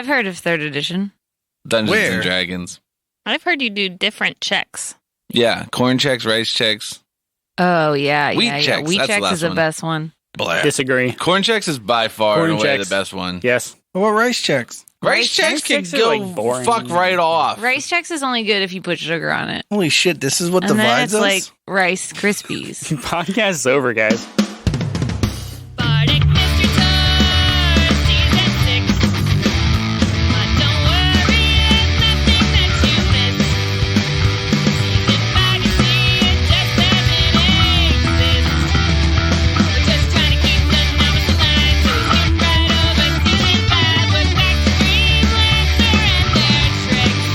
I've heard of 3rd edition. Dungeons Where? and Dragons. I've heard you do different checks. Yeah, corn checks, rice checks. Oh, yeah. Wheat yeah. checks, Wheat that's the checks last is the one. best one. Blah. Disagree. Corn checks is by far Corn and away checks. the best one. Yes. What about rice checks? Rice checks can checks are, go like, boring. fuck right off. Rice checks is only good if you put sugar on it. Holy shit, this is what And then divides it's us? like Rice Krispies. Podcast's over, guys. Bardic Mystery Tour, Season 6. Don't worry, it's nothing that you miss. Season 5, you see, it just doesn't exist. We're just trying to keep the numbers alive, so skip right over Season 5. We're back to Dreamlancer and their tricks.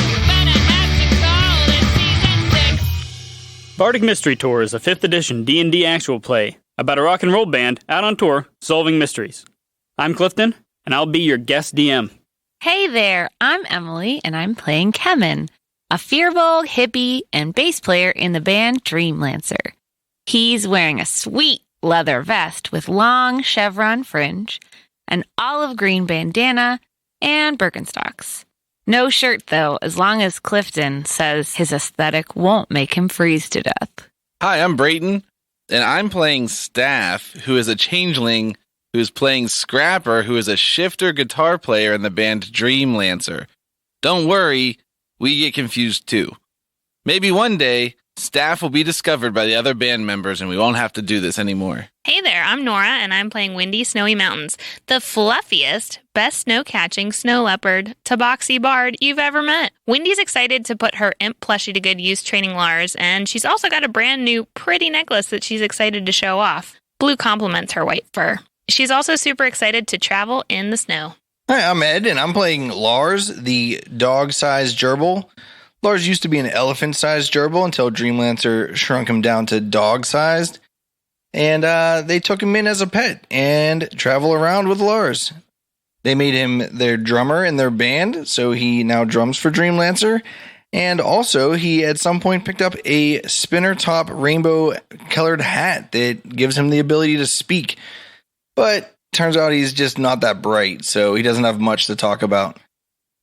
We're gonna have to call it Season 6. Bardic Mystery Tour is a 5th edition D&D actual play about a rock and roll band out on tour solving mysteries. I'm Clifton, and I'll be your guest DM. Hey there, I'm Emily, and I'm playing Kemen, a fearful hippie and bass player in the band Dreamlancer. He's wearing a sweet leather vest with long chevron fringe, an olive green bandana, and Birkenstocks. No shirt, though, as long as Clifton says his aesthetic won't make him freeze to death. Hi, I'm Brayton, and I'm playing Staff, who is a changeling who's playing Scrapper, who is a shifter guitar player in the band Dreamlancer. Don't worry, we get confused too. Maybe one day, Staff will be discovered by the other band members and we won't have to do this anymore. Hey there, I'm Nora, and I'm playing Windy Snowy Mountains, the fluffiest, best snow-catching snow leopard tabaxi bard you've ever met. Windy's excited to put her imp plushie to good use training Lars, and she's also got a brand new pretty necklace that she's excited to show off. Blue complements her white fur. She's also super excited to travel in the snow. Hi, I'm Ed, and I'm playing Lars, the dog-sized gerbil. Lars used to be an elephant-sized gerbil until Dreamlancer shrunk him down to dog-sized. And they took him in as a pet and travel around with Lars. They made him their drummer in their band, so he now drums for Dreamlancer. And also, he at some point picked up a spinner-top rainbow-colored hat that gives him the ability to speak. But turns out he's just not that bright, so he doesn't have much to talk about.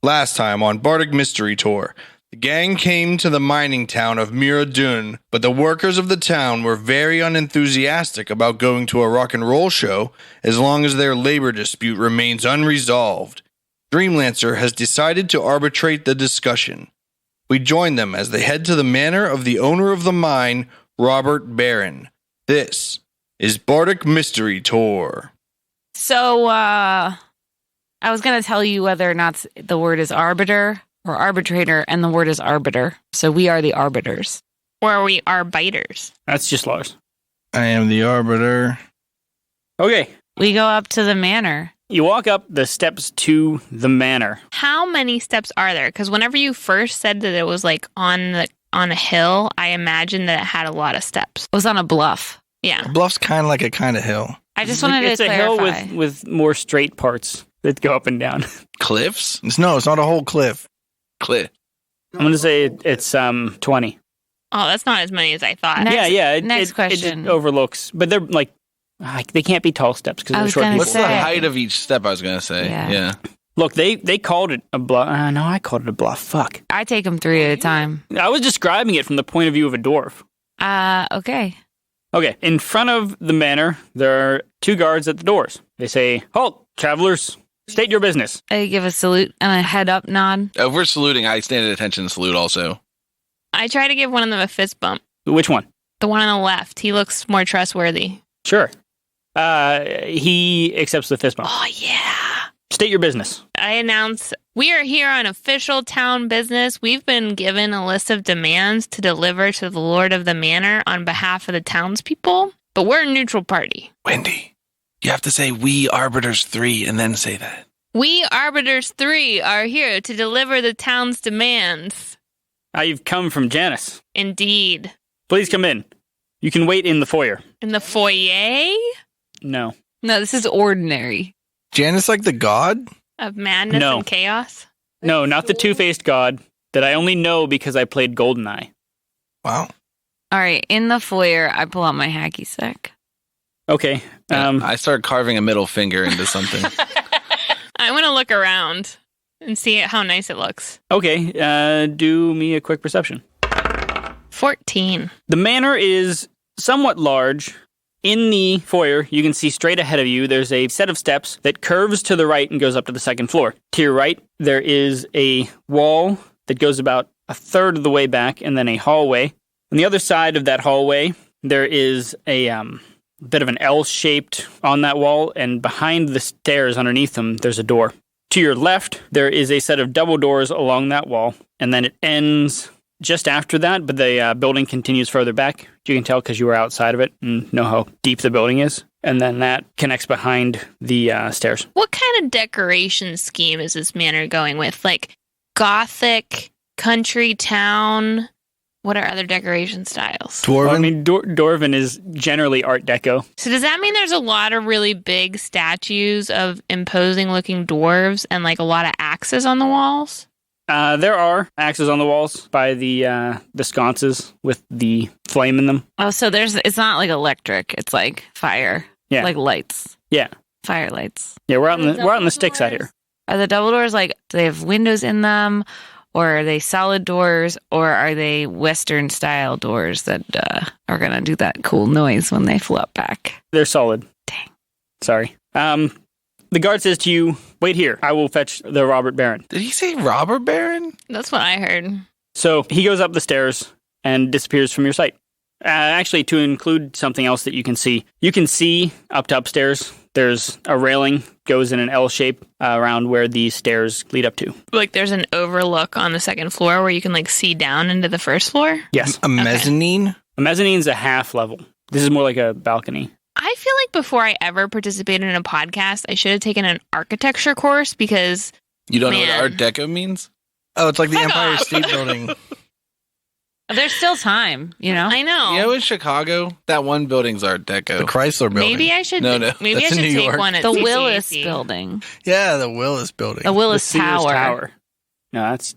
Last time on Bardic Mystery Tour, the gang came to the mining town of Myhra-Dún, but the workers of the town were very unenthusiastic about going to a rock and roll show as long as their labor dispute remains unresolved. Dreamlancer has decided to arbitrate the discussion. We join them as they head to the manor of the owner of the mine, Robert Barron. This is Bardic Mystery Tour. So, I was going to tell you whether or not the word is arbiter or arbitrator, and the word is arbiter. So we are the arbiters. Or we are biters. That's just Lars. I am the arbiter. Okay. We go up to the manor. You walk up the steps to the manor. How many steps are there? Because whenever you first said that it was like on a hill, I imagined that it had a lot of steps. It was on a bluff. Yeah. A bluff's kind of like a kind of hill. I just wanted It's to a clarify. hill with more straight parts that go up and down. Cliffs? It's not a whole cliff. Cliff. I'm going to say it's 20. Oh, that's not as many as I thought. Next- Yeah. next question. It overlooks, but they're like, they can't be tall steps because I they're was short gonna people. What's the say. height of each step, I was going to say? Yeah. Yeah. Look, they called it a bluff. No, I called it a bluff. Fuck. I take them 3 at a time. I was describing it from the point of view of a dwarf. Okay. Okay, in front of the manor, there are 2 guards at the doors. They say, "Halt, travelers, state your business." I give a salute and a head up nod. If we're saluting, I stand at attention and salute also. I try to give one of them a fist bump. Which one? The one on the left. He looks more trustworthy. Sure. He accepts the fist bump. Oh, yeah. State your business. I announce, we are here on official town business. We've been given a list of demands to deliver to the Lord of the Manor on behalf of the townspeople, but we're a neutral party. Wendy, you have to say we Arbiters 3 and then say that. We Arbiters 3 are here to deliver the town's demands. You've come from Janice. Indeed. Please come in. You can wait in the foyer. In the foyer No. No, this is ordinary. Janice like the god? of madness No. and chaos. No, not the two-faced god that I only know because I played Goldeneye. Wow. All right, in the foyer, I pull out my hacky sack. Okay. I start carving a middle finger into something. I want to look around and see how nice it looks. Okay, do me a quick perception. 14. The manor is somewhat large. In the foyer, you can see straight ahead of you, there's a set of steps that curves to the right and goes up to the second floor. To your right, there is a wall that goes about a third of the way back, and then a hallway. On the other side of that hallway, there is a bit of an L-shaped on that wall, and behind the stairs underneath them, there's a door. To your left, there is a set of double doors along that wall, and then it ends just after that, but the building continues further back. You can tell because you were outside of it and know how deep the building is. And then that connects behind the stairs. What kind of decoration scheme is this manor going with? Like Gothic, country town? What are other decoration styles? Dwarven. Well, I mean, Dwarven is generally Art Deco. So does that mean there's a lot of really big statues of imposing looking dwarves and like a lot of axes on the walls? There are axes on the walls by the sconces with the flame in them. Oh, so it's not like electric. It's like fire. Yeah. Like lights. Yeah. Fire lights. Yeah, we're out on the stick side here. Are the double doors like, do they have windows in them? Or are they solid doors? Or are they Western style doors that are going to do that cool noise when they flop back? They're solid. Dang. Sorry. The guard says to you, wait here. I will fetch the Robert Baron. Did he say robber baron? That's what I heard. So he goes up the stairs and disappears from your sight. Actually, to include something else that you can see up to upstairs. There's a railing, goes in an L shape around where these stairs lead up to. Like there's an overlook on the second floor where you can like see down into the first floor? Yes. A mezzanine? A mezzanine's a half level. This is more like a balcony. I feel like before I ever participated in a podcast, I should have taken an architecture course because You don't know Man. what Art Deco means? Oh, it's like the Fuck Empire off. State Building. There's still time, you know? I know. You know, in Chicago, that one building's Art Deco. The Chrysler Building. Maybe I should. No, no. Maybe I That's in should New take York. one at The CCAC. Willis building. Yeah, the Willis Building. The Willis The Sears Tower. No, that's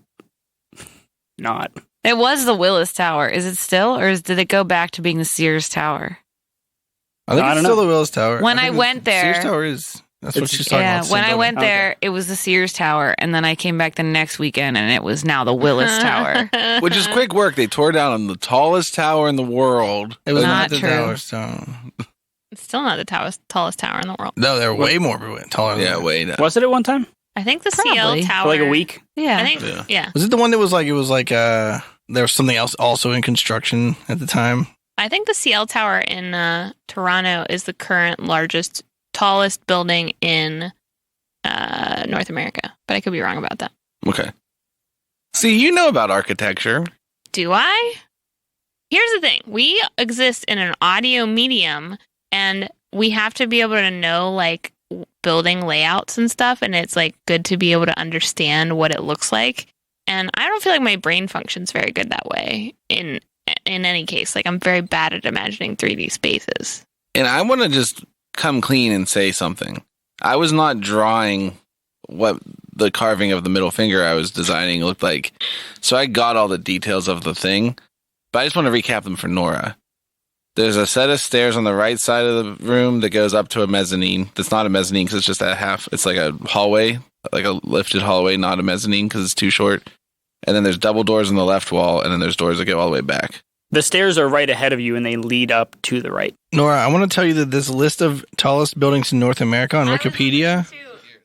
not. It was the Willis Tower. Is it still? Or did it go back to being the Sears Tower? I think I it's don't still know. the Willis Tower. When think I went there- Sears Tower is. That's what It's- she's talking Yeah, about. when I same went building. there, it was the Sears Tower. And then I came back the next weekend and it was now the Willis Tower. Which is quick work. They tore down the tallest tower in the world. It was Not not the true. tower, so. It's still not the tallest tower in the world. No, they're way more taller than Yeah, that. wait. Was it at one time? I think the Probably. CL Tower. For like a week? Yeah. I think. Yeah. Yeah. Was it the one that was like there was something else also in construction at the time? I think the CL Tower in Toronto is the current largest, tallest building in North America. But I could be wrong about that. Okay. See, you know about architecture. Do I? Here's the thing. We exist in an audio medium and we have to be able to know like building layouts and stuff. And it's like good to be able to understand what it looks like. And I don't feel like my brain functions very good that way in any case. Like I'm very bad at imagining 3D spaces. And I want to just come clean and say something. I was not drawing what the carving of the middle finger I was designing looked like. So I got all the details of the thing, but I just want to recap them for Nora. There's a set of stairs on the right side of the room that goes up to a mezzanine. That's not a mezzanine because it's just a half. It's like a hallway, like a lifted hallway, not a mezzanine because it's too short. And then there's double doors on the left wall, and then there's doors that go all the way back. The stairs are right ahead of you and they lead up to the right. Nora, I want to tell you that this list of tallest buildings in North America on Wikipedia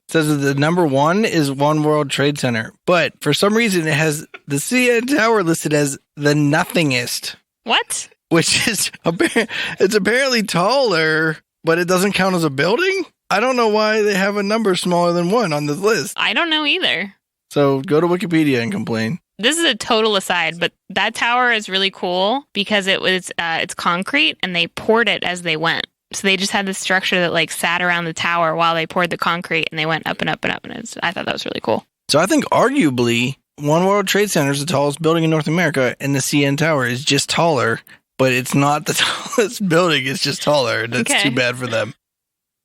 says that the number one is One World Trade Center. But for some reason, it has the CN Tower listed as the nothingest, What? which is it's apparently taller, but it doesn't count as a building. I don't know why they have a number smaller than one on this list. I don't know either. So go to Wikipedia and complain. This is a total aside, but that tower is really cool because it's concrete and they poured it as they went. So they just had this structure that like sat around the tower while they poured the concrete and they went up and up and up. And I thought that was really cool. So I think arguably One World Trade Center is the tallest building in North America, and the CN Tower is just taller, but it's not the tallest building. It's just taller. That's Okay. too bad for them.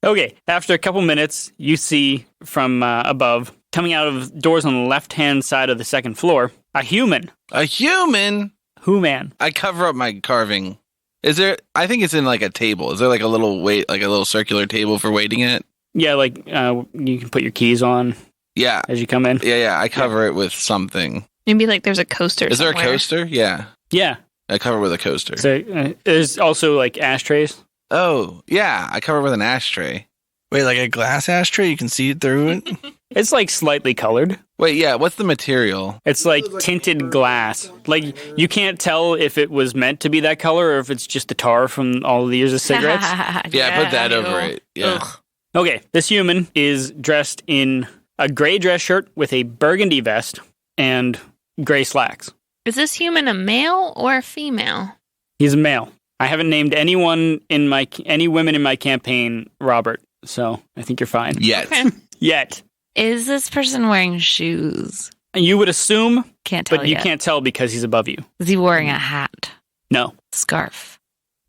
Okay, after a couple minutes, you see from above, coming out of doors on the left-hand side of the second floor, a human. A human? Who man? I cover up my carving. Is there, I think it's in like a table. Is there like a little circular table for weighting it? Yeah, like you can put your keys on. Yeah. as you come in. Yeah. I cover it with something. Maybe like there's a coaster. Is there a somewhere. coaster? Yeah. Yeah. I cover it with a coaster. So there's also like ashtrays. Oh, yeah. I cover it with an ashtray. Wait, like a glass ashtray? You can see it through it? It's like slightly colored. Wait, yeah. What's the material? It's like tinted glass. Like you can't tell if it was meant to be that color or if it's just the tar from all the years of cigarettes. Yeah, put that over it. Yeah. Ugh. Okay, this human is dressed in a gray dress shirt with a burgundy vest and gray slacks. Is this human a male or a female? He's a male. I haven't named any women in my campaign Robert, so I think you're fine. Yet. Okay. Yet. Is this person wearing shoes? You would assume, Can't tell but you yet. can't tell because he's above you. Is he wearing a hat? No. Scarf?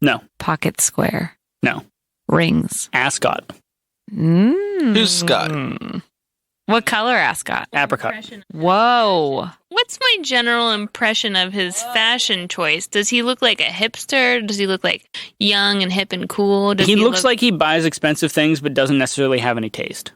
No. Pocket square? No. Rings? Ascot. Who's Scott? What color ascot? Apricot. Whoa. What's my general impression of his fashion choice? Does he look like a hipster? Does he look like young and hip and cool? Does He looks look- like he buys expensive things but doesn't necessarily have any taste.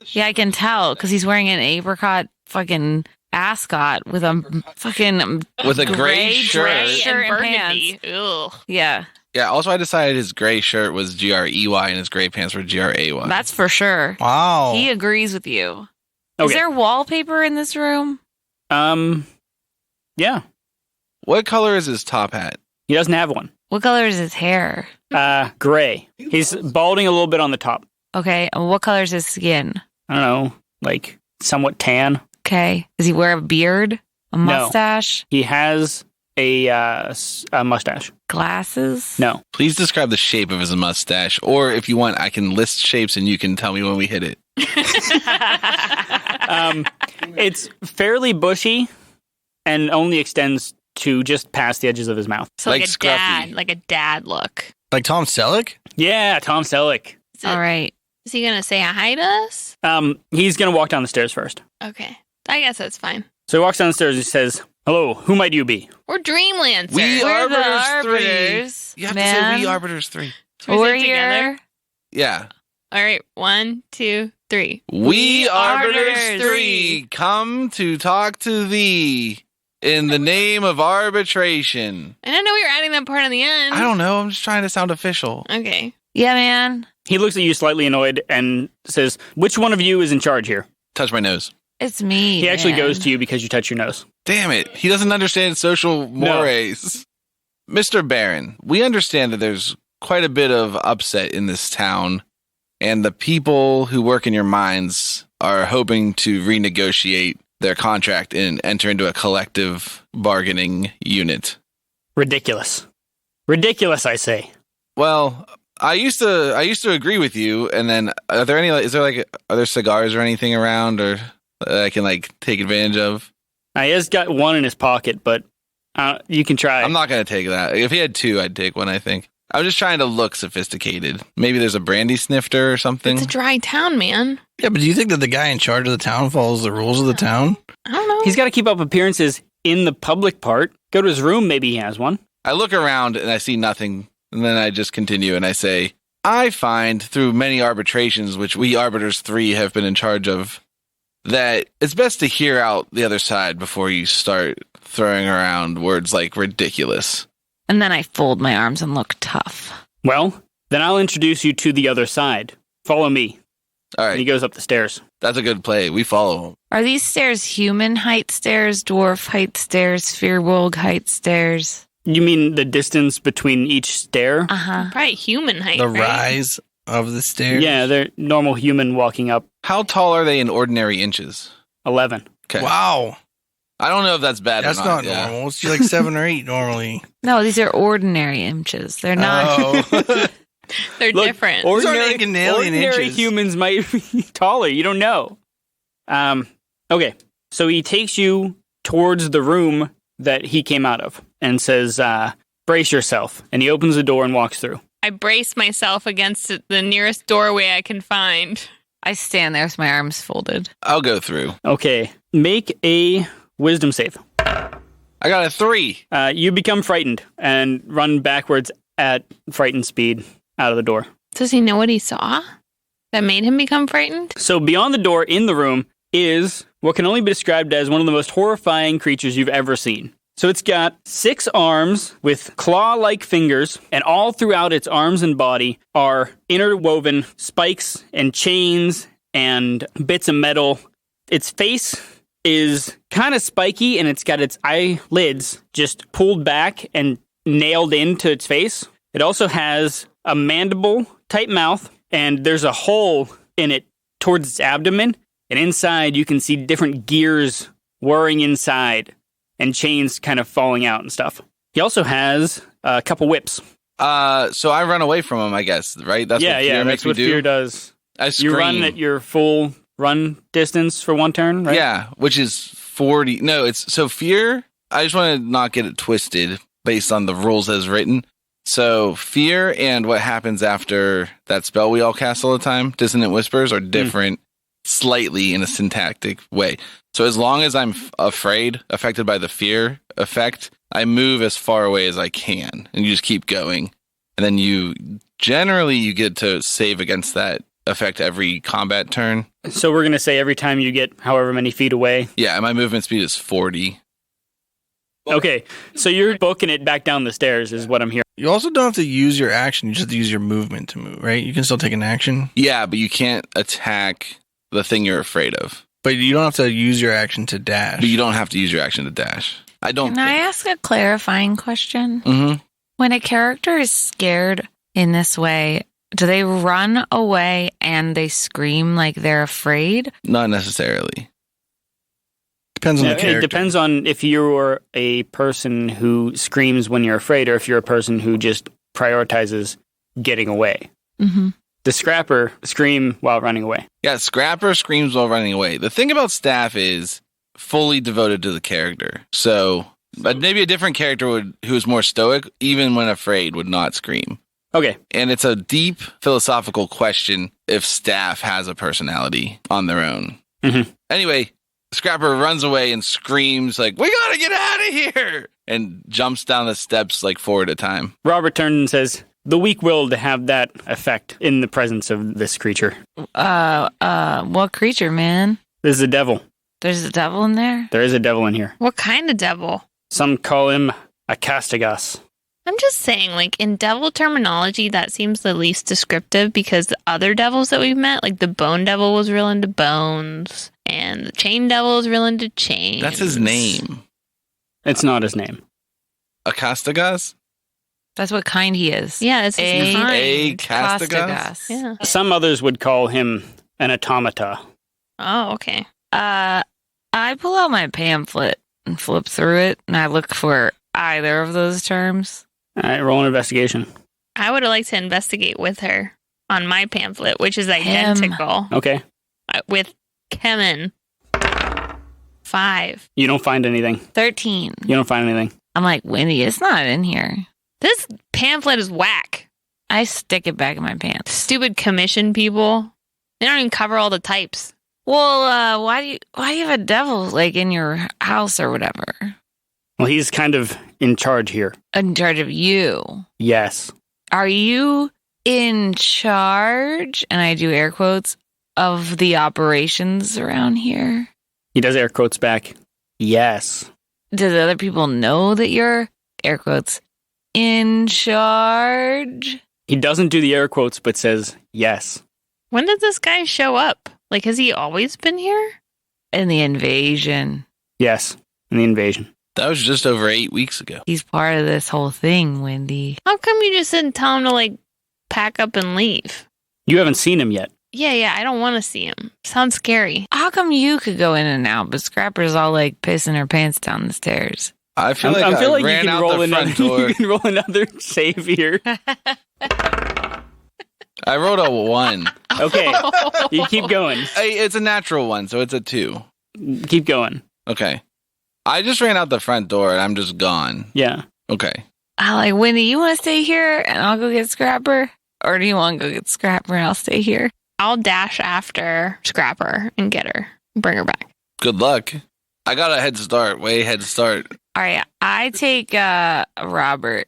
Yeah, I can tell because he's wearing an apricot fucking ascot with a fucking With a gray shirt. dress shirt and burgundy. pants. Ugh. Yeah, Yeah, also I decided his gray shirt was GREY and his gray pants were GRAY. that's for sure. Wow. He agrees with you. Is Okay. there wallpaper in this room? Yeah. What color is his top hat? He doesn't have one. What color is his hair? Gray. He's balding a little bit on the top. Okay, and what color is his skin? I don't know, like somewhat tan. Okay, does he wear a beard? A mustache? He has a mustache. Glasses? No. Please describe the shape of his mustache, or if you want, I can list shapes and you can tell me when we hit it. It's fairly bushy and only extends to just past the edges of his mouth. So Like like a Scruffy. dad, like a dad look. Like Tom Selleck? Yeah, Tom Selleck. All right. Is he gonna say hi to us? He's going to walk down the stairs first. Okay, I guess that's fine. So he walks down the stairs and says, "Hello, who might you be?" We're Dreamlancer. We We're the Arbiters 3. Arbiters, You have man. to say we Arbiters 3. Should we say We're it together? here. Yeah. All right, 1, 2, 3. We Arbiters Arbiters 3 come to talk to thee in the name of arbitration. I didn't know we were adding that part on the end. I don't know. I'm just trying to sound official. Okay. Yeah, man. He looks at you slightly annoyed and says, "Which one of you is in charge here?" Touch my nose. It's me. He actually man. goes to you because you touch your nose. Damn it. He doesn't understand social mores. Mr. Barron, we understand that there's quite a bit of upset in this town, and the people who work in your mines are hoping to renegotiate their contract and enter into a collective bargaining unit. Ridiculous. Ridiculous, I say. Well, I used to agree with you, and then are there cigars or anything around or that I can like take advantage of? He has got one in his pocket, but you can try. I'm not going to take that. If he had two, I'd take one, I think. I was just trying to look sophisticated. Maybe there's a brandy snifter or something. It's a dry town, man. Yeah, but do you think that the guy in charge of the town follows the rules of the town? I don't know. He's got to keep up appearances in the public part. Go to his room, maybe he has one. I look around and I see nothing, and then I just continue and I say, I find through many arbitrations, which we Arbiters 3 have been in charge of, that it's best to hear out the other side before you start throwing around words like ridiculous. And then I fold my arms and look tough. Well, then I'll introduce you to the other side. Follow me. All And he right, goes up the stairs. that's a good play. We follow him. Are these stairs human height stairs, dwarf height stairs, Fearwolg height stairs? You mean the distance between each stair? Uh-huh. Probably human height, The right? rise of the stairs? Yeah, they're normal human walking up. How tall are they in ordinary inches? 11. Okay. Wow. I don't know if that's bad That's or not yeah. normal. It's like 7 or 8 normally. No, these are ordinary inches. They're not. Oh. They're Look, different. These aren't Aganalian ordinary inches. humans might be taller. You don't know. Okay, so he takes you towards the room that he came out of and says, brace yourself. And he opens the door and walks through. I brace myself against the nearest doorway I can find. I stand there with my arms folded. I'll go through. Okay, make a wisdom save. I got a 3. You become frightened and run backwards at frightened speed out of the door. Does he know what he saw that made him become frightened? So beyond the door in the room, is what can only be described as one of the most horrifying creatures you've ever seen. So it's got 6 arms with claw-like fingers, and all throughout its arms and body are interwoven spikes and chains and bits of metal. Its face is kind of spiky, and it's got its eyelids just pulled back and nailed into its face. It also has a mandible-type mouth, and there's a hole in it towards its abdomen, and inside you can see different gears whirring inside and chains kind of falling out and stuff. He also has a couple whips. So I run away from him, I guess, right? That's what fear makes that's what me do. fear does. I scream. You run at your full run distance for 1 turn, right? Yeah, which is 40. No, it's so fear. I just want to not get it twisted based on the rules as written. So fear and what happens after that spell we all cast all the time, Dissonant Whispers, are different slightly in a syntactic way. So as long as I'm affected by the fear effect, I move as far away as I can, and you just keep going. And then you get to save against that effect every combat turn. So we're going to say every time you get however many feet away. Yeah, and my movement speed is 40. Okay, so you're booking it back down the stairs is what I'm hearing. You also don't have to use your action. You just have to use your movement to move, right? You can still take an action. Yeah, but you can't attack the thing you're afraid of. But you don't have to use your action to dash. But you don't have to use your action to dash. I don't Can I ask a clarifying question? Mm-hmm. When a character is scared in this way, do they run away and they scream like they're afraid? Not necessarily. Depends on the character. It depends on if you're a person who screams when you're afraid or if you're a person who just prioritizes getting away. Mm-hmm. The Scrapper scream while running away. Yeah, Scrapper screams while running away. The thing about Staff is fully devoted to the character. So, but maybe a different character who's more stoic, even when afraid, would not scream. Okay. And it's a deep philosophical question if Staff has a personality on their own. Mm-hmm. Anyway, Scrapper runs away and screams like, "We gotta get out of here!" and jumps down the steps like 4 at a time. Robert turns and says, the weak-willed have that effect in the presence of this creature. What creature, man? This is a devil. There's a devil in there? There is a devil in here. What kind of devil? Some call him a castigas. I'm just saying, like, in devil terminology, that seems the least descriptive because the other devils that we've met, like the bone devil was real into bones, and the chain devil is real into chains. That's his name. It's not his name. Acastagas? That's what kind he is. Yeah, it's his kind. A Castigas? Castigas. Yeah. Some others would call him an automata. Oh, okay. I pull out my pamphlet and flip through it, and I look for either of those terms. All right, roll an investigation. I would like to investigate with her on my pamphlet, which is identical Okay. with Kemen. 5. You don't find anything. 13. You don't find anything. I'm like, Wendy, it's not in here. This pamphlet is whack. I stick it back in my pants. Stupid commission people. They don't even cover all the types. Well, why do you have a devil like in your house or whatever? Well, he's kind of in charge here. In charge of you. Yes. Are you in charge? And I do air quotes of the operations around here. He does air quotes back. Yes. Do the other people know that you're air quotes in charge? He doesn't do the air quotes, but says yes. When did this guy show up? Like, has he always been here? In the invasion. Yes. In the invasion. That was just over 8 weeks ago. He's part of this whole thing, Wendy. How come you just didn't tell him to, like, pack up and leave? You haven't seen him yet. Yeah, I don't want to see him. Sounds scary. How come you could go in and out, but Scrapper's all like pissing her pants down the stairs? I feel like I feel like ran you can out roll the front door. You can roll another save here. I rolled a 1. Okay. You keep going. Hey, it's a natural 1, so it's a 2. Keep going. Okay. I just ran out the front door and I'm just gone. Yeah. Okay. I like, Wendy, you want to stay here and I'll go get Scrapper? Or do you want to go get Scrapper and I'll stay here? I'll dash after Scrapper and get her. Bring her back. Good luck. I got a head start, way head start. All right, I take Robert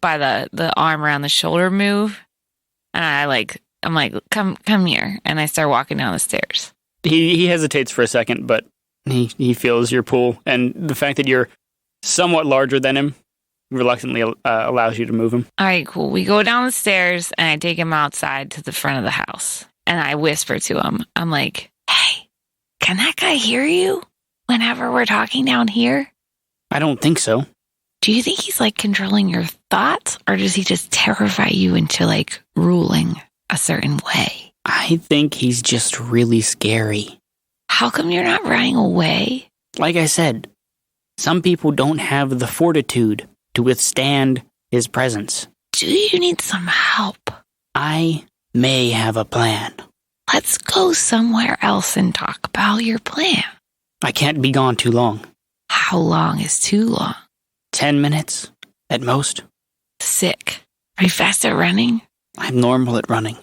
by the arm around the shoulder move, and I'm like, come here, and I start walking down the stairs. He hesitates for a second, but he feels your pull, and the fact that you're somewhat larger than him reluctantly allows you to move him. All right, cool. We go down the stairs and I take him outside to the front of the house. And I whisper to him, I'm like, hey, can that guy hear you whenever we're talking down here? I don't think so. Do you think he's like controlling your thoughts, or does he just terrify you into like ruling a certain way? I think he's just really scary. How come you're not running away? Like I said, some people don't have the fortitude to withstand his presence. Do you need some help? I may have a plan. Let's go somewhere else and talk about your plan. I can't be gone too long. How long is too long? 10 minutes, at most. Sick. Are you fast at running? I'm normal at running.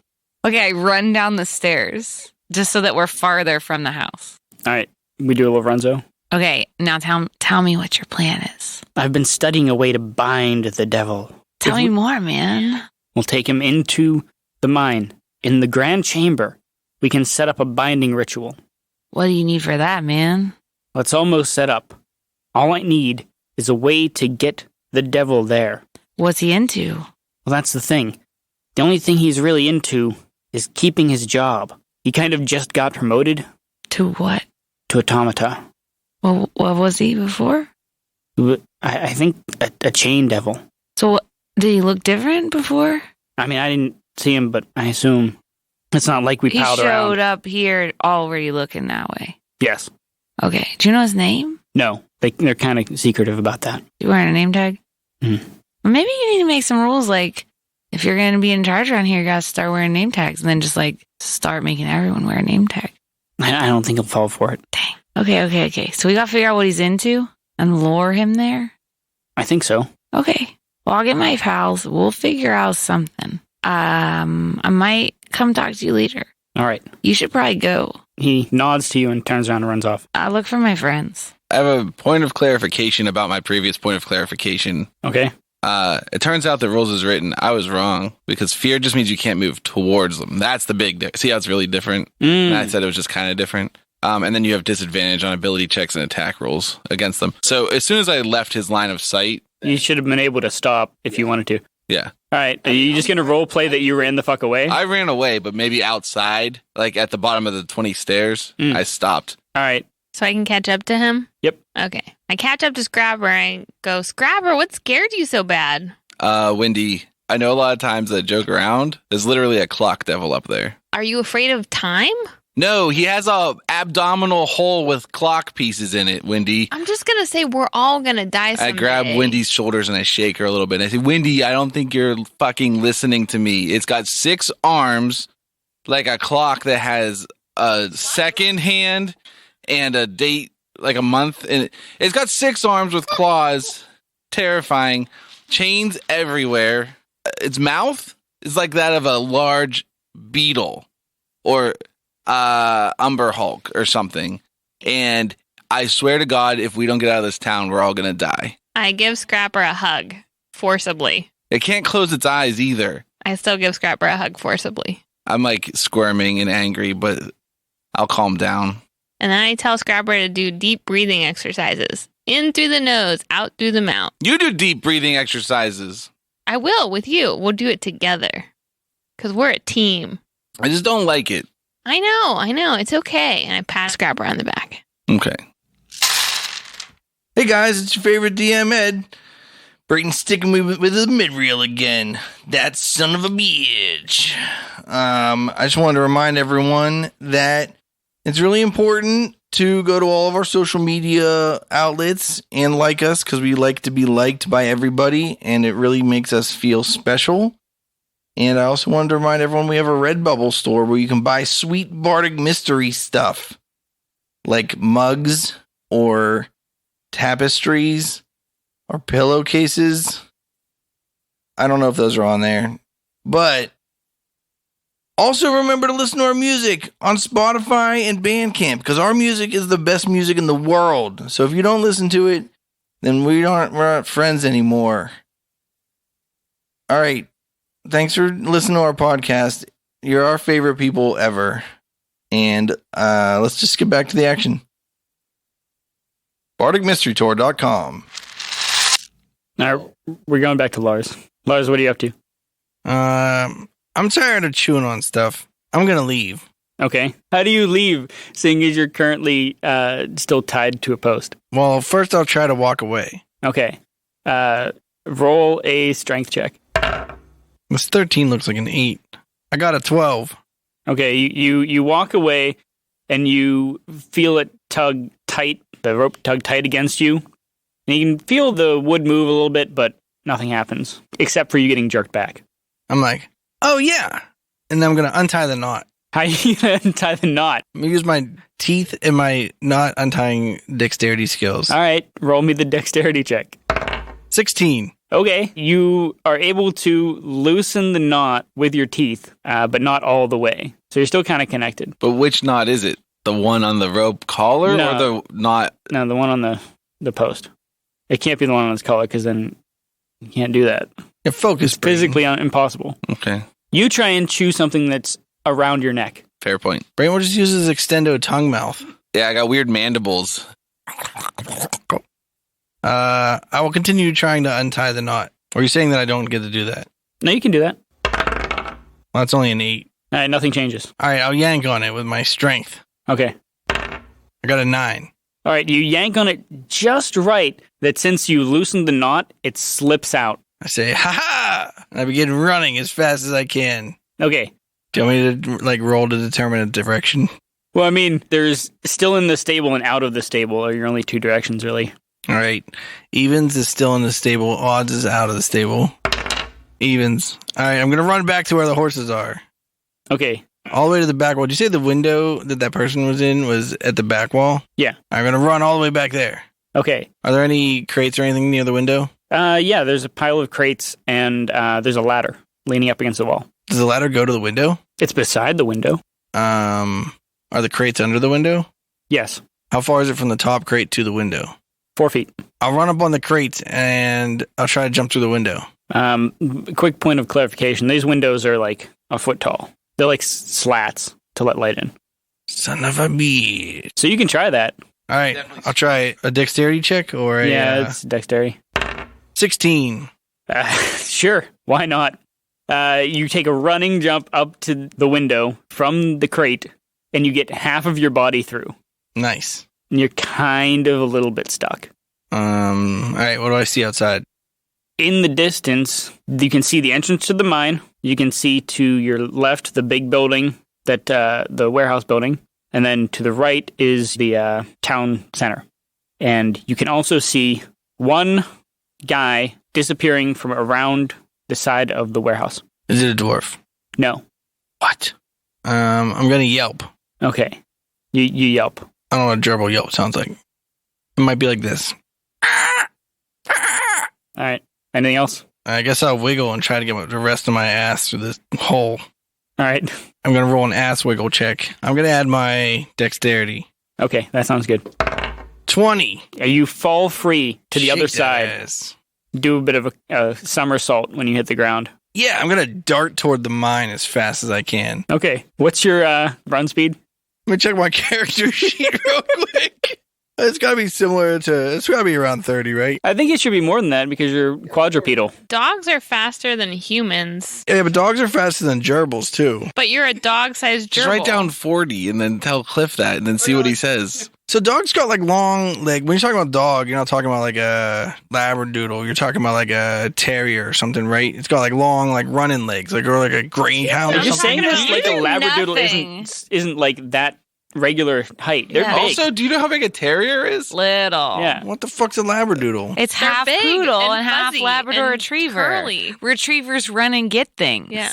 Okay, I run down the stairs just so that we're farther from the house. All right, we do a little runzo. Okay, now tell me what your plan is. I've been studying a way to bind the devil. Tell me more, man. We'll take him into the mine. In the grand chamber, we can set up a binding ritual. What do you need for that, man? Well, it's almost set up. All I need is a way to get the devil there. What's he into? Well, that's the thing. The only thing he's really into is keeping his job. He kind of just got promoted. To what? To automata. Well, what was he before? I think a chain devil. So did he look different before? I mean, I didn't see him, but I assume it's not like we He palled showed around. up here already looking that way. Yes. Okay. Do you know his name? No, they're kind of secretive about that. You wearing a name tag? Mhm. Well, maybe you need to make some rules like, if you're going to be in charge around here, you got to start wearing name tags and then just like start making everyone wear a name tag. I don't think he'll fall for it. Dang. Okay. So we got to figure out what he's into and lure him there. I think so. Okay. Well, I'll get my pals. We'll figure out something. I might come talk to you later. All right. You should probably go. He nods to you and turns around and runs off. I'll look for my friends. I have a point of clarification about my previous point of clarification. Okay. It turns out that rules is written. I was wrong because fear just means you can't move towards them. That's the big difference. See how it's really different? And I said it was just kind of different. And then you have disadvantage on ability checks and attack rolls against them. So as soon as I left his line of sight, You should have been able to stop if you wanted to. yeah, All right. Are you just going to role play that you ran the fuck away? I ran away, but maybe outside, like at the bottom of the 20 stairs, I stopped. All right. So I can catch up to him? Yep. Okay. I catch up to Scrapper and I go, Scrapper, what scared you so bad? Wendy, I know a lot of times that joke around. There's literally a clock devil up there. Are you afraid of time? No, he has a abdominal hole with clock pieces in it, Wendy. I'm just going to say we're all going to die someday. I grab Wendy's shoulders and I shake her a little bit. I say, Wendy, I don't think you're fucking listening to me. It's got 6 arms, like a clock that has a second hand and a date, like a month. And it's got 6 arms with claws. Terrifying. Chains everywhere. Its mouth is like that of a large beetle or Umber Hulk or something. And I swear to God, if we don't get out of this town, we're all going to die. I give Scrapper a hug forcibly. It can't close its eyes either. I still give Scrapper a hug forcibly. I'm like squirming and angry, but I'll calm down. And then I tell Scrapper to do deep breathing exercises. In through the nose, out through the mouth. You do deep breathing exercises. I will with you. We'll do it together. Because we're a team. I just don't like it. I know. It's okay. And I pat Scrapper on the back. Okay. Hey guys, it's your favorite DM Ed. Brayton sticking me with the mid-reel again. That son of a bitch. I just wanted to remind everyone that it's really important to go to all of our social media outlets and like us because we like to be liked by everybody and it really makes us feel special. And I also wanted to remind everyone we have a Redbubble store where you can buy sweet Bardic mystery stuff like mugs or tapestries or pillowcases. I don't know if those are on there, but also remember to listen to our music on Spotify and Bandcamp because our music is the best music in the world. So if you don't listen to it, then we're not friends anymore. All right. Thanks for listening to our podcast. You're our favorite people ever. And let's just get back to the action. BardicMysteryTour.com. All right, we're going back to Lars. Lars, what are you up to? I'm tired of chewing on stuff. I'm going to leave. Okay. How do you leave, seeing as you're currently still tied to a post? Well, first I'll try to walk away. Okay. Roll a strength check. This 13 looks like an 8. I got a 12. Okay, you walk away, and you feel it tug tight, the rope tug tight against you. And you can feel the wood move a little bit, but nothing happens, except for you getting jerked back. I'm like, oh yeah. And then I'm going to untie the knot. How do you untie the knot? I'm going to use my teeth and my knot untying dexterity skills. All right, roll me the dexterity check. 16. Okay, you are able to loosen the knot with your teeth, but not all the way. So you're still kind of connected. But which knot is it? The one on the rope collar No. or the knot? No, the one on the post. It can't be the one on his collar, because then you can't do that. Yeah, focus. It's physically impossible. Okay, You try and chew something that's around your neck. fair point. Brain will just use his extendo tongue mouth. Yeah, I got weird mandibles. I will continue trying to untie the knot. Or are you saying that I don't get to do that? No, you can do that. Well, that's only an 8. All right, nothing changes. All right, I'll yank on it with my strength. Okay. I got a 9. All right, you yank on it just right that since you loosened the knot, it slips out. I say, ha-ha! And I begin running as fast as I can. Okay. Do you want me to, like, roll to determine a direction? Well, I mean, there's still in the stable and out of the stable are your only two directions, really. All right. Evens is still in the stable. Odds is out of the stable. Evens. All right, I'm going to run back to where the horses are. Okay. All the way to the back wall. Did you say the window that person was in was at the back wall? Yeah. I'm going to run all the way back there. Okay. Are there any crates or anything near the window? Yeah, there's a pile of crates and there's a ladder leaning up against the wall. Does the ladder go to the window? It's beside the window. Are the crates under the window? Yes. How far is it from the top crate to the window? 4 feet. I'll run up on the crates and I'll try to jump through the window. Quick point of clarification. These windows are like a foot tall. They're like slats to let light in. Son of a bitch. So you can try that. All right, I'll try a dexterity check or a It's dexterity. 16. Sure. Why not? You take a running jump up to the window from the crate and you get half of your body through. Nice. And you're kind of a little bit stuck. All right, what do I see outside? In the distance, you can see the entrance to the mine. You can see to your left the big building, that the warehouse building. And then to the right is the town center. And you can also see one guy disappearing from around the side of the warehouse. Is it a dwarf? No. What? I'm going to yelp. Okay. You yelp. I don't know what a gerbil yelp sounds like. It might be like this. All right. Anything else? I guess I'll wiggle and try to get the rest of my ass through this hole. All right. I'm going to roll an ass wiggle check. I'm going to add my dexterity. Okay, that sounds good. 20. You fall free to the other Shake that side. ass. Do a bit of a somersault when you hit the ground. Yeah, I'm going to dart toward the mine as fast as I can. Okay. What's your run speed? Let me check my character sheet real quick. It's got to be it's got to be around 30, right? I think it should be more than that because you're quadrupedal. Dogs are faster than humans, Yeah, but dogs are faster than gerbils, too. but you're a dog-sized gerbil. Just write down 40 and then tell Cliff that and then see what he says. So dogs got like long, like when you're talking about dog, you're not talking about like a labradoodle. You're talking about like a terrier or something, right? It's got like long, like running legs, like or like a greyhound. Are Or you something. saying that like a You do labradoodle nothing. isn't like that regular height? They're Yeah. big. Also, do you know how big a terrier is? Little. Yeah. What the fuck's a labradoodle? It's They're half big poodle and and half fuzzy Labrador and retriever. curly. Retrievers run and get things. Yeah.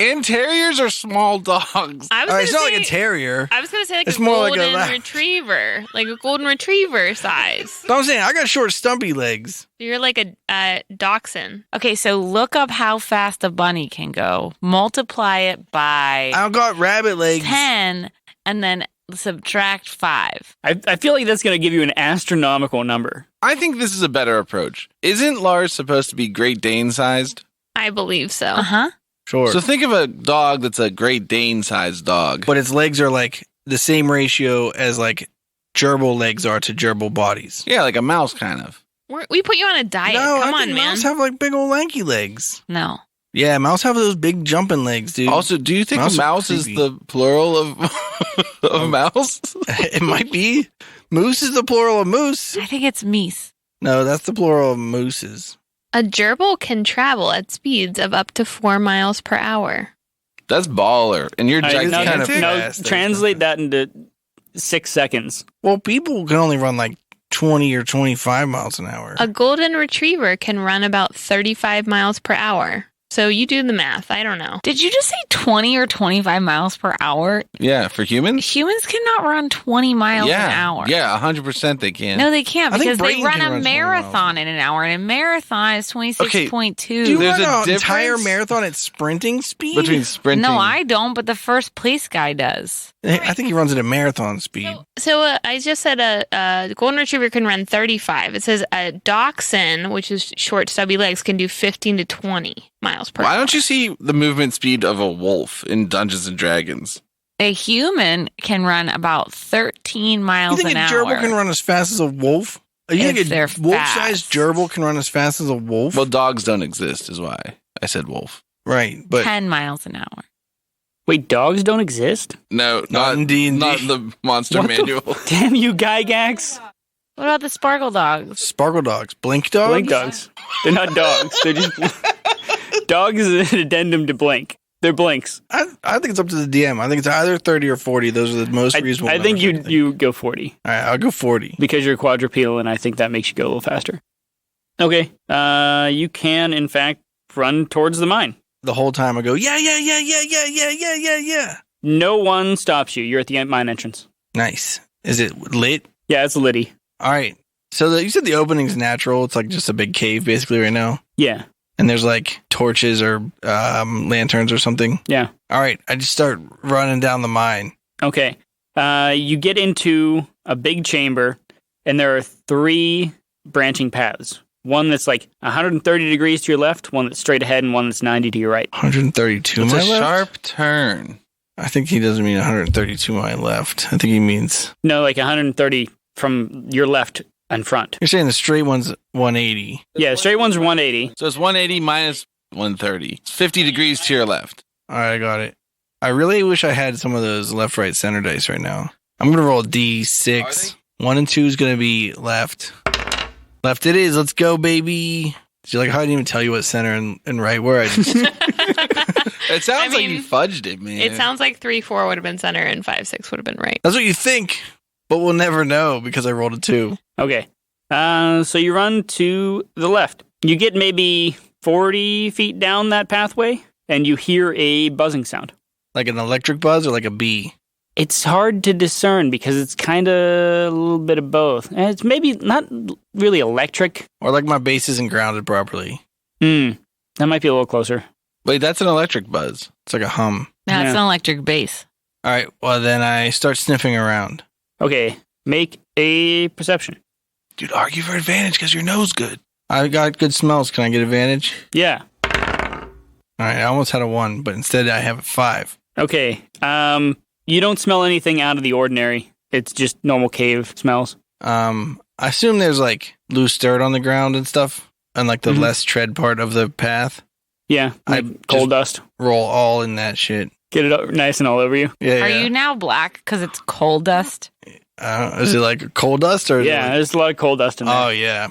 And terriers are small dogs. I was It's gonna not say, like a terrier. I was gonna say like It's a more like a golden lab. retriever, like a golden retriever size. But I'm saying I got short, stumpy legs. You're like a dachshund. Okay, so look up how fast a bunny can go. Multiply it by I got rabbit legs. 10 and then subtract 5. I feel like that's going to give you an astronomical number. I think this is a better approach. Isn't Lars supposed to be Great Dane sized? I believe so. Uh-huh. Sure. So think of a dog that's a Great Dane sized dog. but its legs are like the same ratio as like gerbil legs are to gerbil bodies. Yeah, like a mouse kind of. We put you on a diet. No, Come I on, think man. mouse have like big old lanky legs. No. Yeah, mouse have those big jumping legs, dude. Also, do you think Mouse a are mouse is creepy. the plural of of mouse? It might be. Moose is the plural of moose. I think it's meese. No, that's the plural of mooses. A gerbil can travel at speeds of up to 4 miles per hour. That's baller. And you're All right, gigantic. now, kind of now fast, translate that into 6 seconds. Well, people can only run like 20 or 25 miles an hour. A golden retriever can run about 35 miles per hour. So you do the math. I don't know. Did you just say 20 or 25 miles per hour? Yeah, for humans? Humans cannot run 20 miles yeah. an hour. Yeah, 100% they can. No, they can't I think because they Brayton run can a run 20 marathon in an hour, and a marathon is 26.2. Do you There's run a an entire difference marathon at sprinting speed? Between sprinting. No, I don't, but the first place guy does. I think he runs at a marathon speed. So I just said a golden retriever can run 35. It says a dachshund, which is short, stubby legs, can do 15 to 20 miles per Why hour. don't you see the movement speed of a wolf in Dungeons and Dragons? A human can run about 13 You miles think an a hour. gerbil can run as fast as a wolf? You If think they're a wolf-sized fast. gerbil can run as fast as a wolf? Well, dogs don't exist, is why I said wolf. Right, but 10 miles an hour. Wait, dogs don't exist? No, Not in D&D. Not the monster What the manual. Damn you, Gygax. What about the sparkle dogs? sparkle dogs, blink dogs. Blink dogs. They're not dogs. They're just... Dogs is an addendum to blink. They're blinks. I think it's up to the DM. I think it's either 30 or 40. Those are the most reasonable. I think numbers, you go 40 All right, I'll go 40. because you're quadrupedal, and I think that makes you go a little faster. Okay. You can, in fact, run towards the mine. The whole time I go, yeah. No one stops you. You're at the mine entrance. Nice. Is it lit? Yeah, it's a Liddy. All right. So you said the opening's natural. It's like just a big cave basically right now. Yeah. And there's like torches or lanterns or something. Yeah. All right. I just start running down the mine. Okay. You get into a big chamber, and there are 3 branching paths. One that's like 130 degrees to your left, one that's straight ahead, and one that's 90 to your right. 132 It's my a left? sharp turn. I think he doesn't mean 132 my left. I think he means... No, like 130 from your left and front. You're saying the straight one's 180. Yeah, straight ones are 180. So it's 180 minus 130. It's 50 degrees to your left. All right, I got it. I really wish I had some of those left, right, center dice right now. I'm going to roll D6. 1 and 2 is going to be left. Left it is. Let's go, baby. You're like, how didn't even tell you what center and right were. I just... It sounds I like mean, you fudged it, man. It sounds like 3-4 would have been center and 5-6 would have been right. That's what you think, but we'll never know because I rolled a 2. Okay. So you run to the left. You get maybe 40 feet down that pathway, and you hear a buzzing sound. Like an electric buzz or like a bee? It's hard to discern because it's kind of a little bit of both. And it's maybe not really electric. Or like my base isn't grounded properly. That might be a little closer. Wait, that's an electric buzz. It's like a hum. That's Yeah. an electric bass. All right, well, then I start sniffing around. Okay, make a perception. Dude, argue for advantage because your nose good. I got good smells. Can I get advantage? Yeah. All right, I almost had a 1, but instead I have a 5. Okay. You don't smell anything out of the ordinary. It's just normal cave smells. I assume there's like loose dirt on the ground and stuff, and like the Mhm. less tread part of the path. Yeah, I like coal dust. Roll all in that shit. Get it nice and all over you. Yeah. Are you now black because it's coal dust? Is it like coal dust or? is it Yeah, like- there's a lot of coal dust in there. Oh yeah.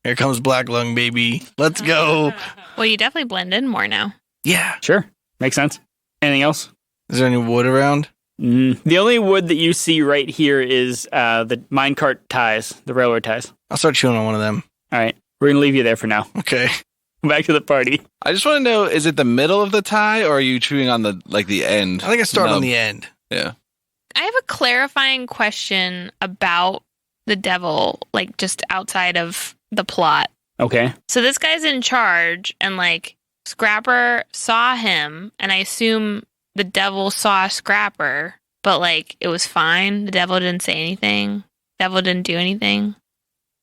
Here comes black lung, baby. Let's go. Well, you definitely blend in more now. Yeah. Sure. Makes sense. Anything else? Is there any wood around? The only wood that you see right here is the minecart ties, the railroad ties. I'll start chewing on one of them. All right. We're going to leave you there for now. Okay. Back to the party. I just want to know, is it the middle of the tie or are you chewing on the end? I think I start on nub? the end. Yeah. I have a clarifying question about the devil, like just outside of the plot. Okay. So this guy's in charge, and like Scrapper saw him, and I assume the devil saw Scrapper, but like it was fine. The devil didn't say anything. Devil didn't do anything.